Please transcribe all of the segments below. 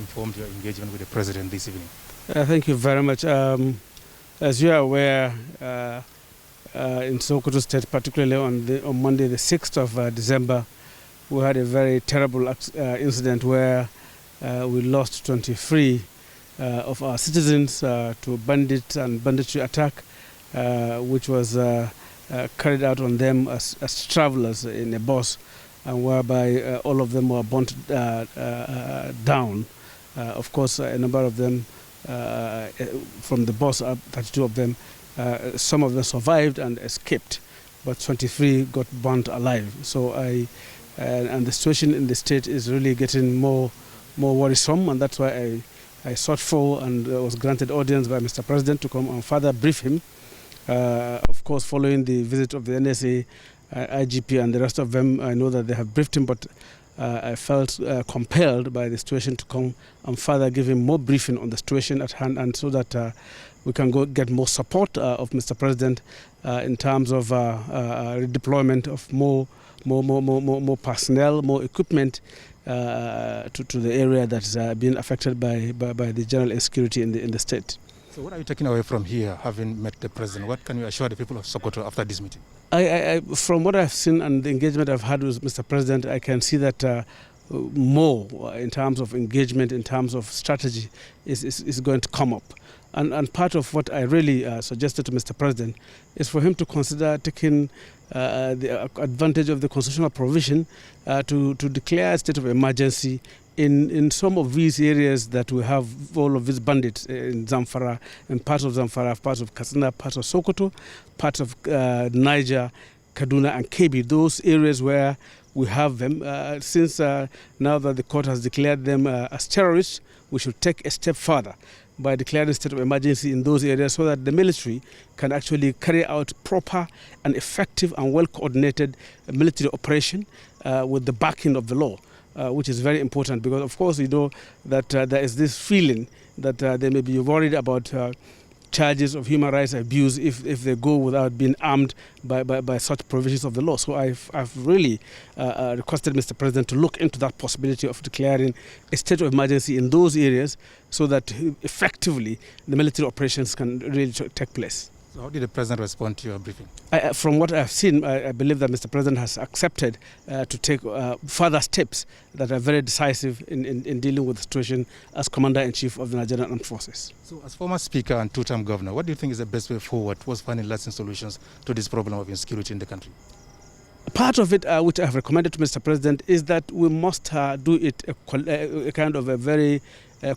informed your engagement with the president this evening? Thank you very much. As you are aware, in Sokoto State, particularly on Monday, the 6th of December, we had a very terrible incident where we lost 23 of our citizens to bandits and banditry attack, which was carried out on them as travelers in a bus, and whereby all of them were burnt down. Of course, a number of them from the bus, 32 of them, some of them survived and escaped, but 23 got burnt alive. So and the situation in the state is really getting more worrisome, and that's why I sought for and was granted audience by Mr. President to come and further brief him. Of course, following the visit of the NSA, IGP and the rest of them, I know that they have briefed him, but I felt compelled by the situation to come and further give him more briefing on the situation at hand, and so that we can go get more support of Mr. President in terms of redeployment of more personnel, more equipment to the area that's being affected by the general insecurity in the state. So what are you taking away from here, having met the president? What can you assure the people of Sokoto after this meeting? From what I've seen and the engagement I've had with Mr. President, I can see that more in terms of engagement, in terms of strategy, is going to come up. And part of what I really suggested to Mr. President is for him to consider taking the advantage of the constitutional provision to declare a state of emergency in some of these areas that we have all of these bandits in Zamfara, in parts of Zamfara, parts of Katsina, parts of Sokoto, parts of Niger, Kaduna and Kebbi, those areas where we have them. Since now that the court has declared them as terrorists, we should take a step further by declaring a state of emergency in those areas so that the military can actually carry out proper and effective and well-coordinated military operation with the backing of the law, which is very important because, of course, you know that there is this feeling that they may be worried about charges of human rights abuse if they go without being armed by such provisions of the law. So I've really requested Mr. President to look into that possibility of declaring a state of emergency in those areas so that effectively the military operations can really take place. So how did the President respond to your briefing? From what I've seen, I believe that Mr. President has accepted to take further steps that are very decisive in dealing with the situation as Commander-in-Chief of the Nigerian Armed Forces. So as former Speaker and two-term Governor, what do you think is the best way forward towards finding lasting solutions to this problem of insecurity in the country? Part of it, which I have recommended to Mr. President, is that we must do it a kind of a very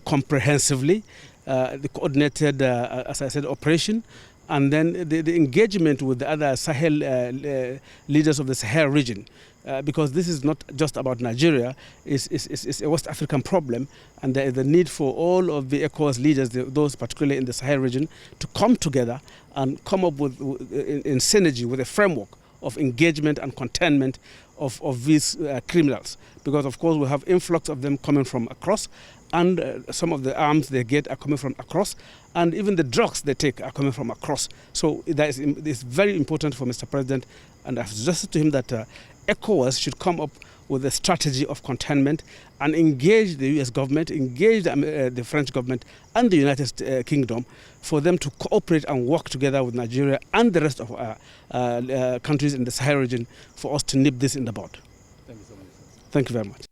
comprehensively, the coordinated, as I said, operation. And then the engagement with the other Sahel leaders of the Sahel region, because this is not just about Nigeria, it's a West African problem, and there is the need for all of the ECOWAS leaders, those particularly in the Sahel region, to come together and come up with in synergy with a framework of engagement and containment of these criminals. Because, of course, we have influx of them coming from across, and some of the arms they get are coming from across, and even the drugs they take are coming from across. So it's very important for Mr. President, and I've suggested to him that ECOWAS should come up with a strategy of containment and engage the US government, engage the French government and the United Kingdom for them to cooperate and work together with Nigeria and the rest of countries in the Sahel region for us to nip this in the bud. Thank you so much. Thank you very much.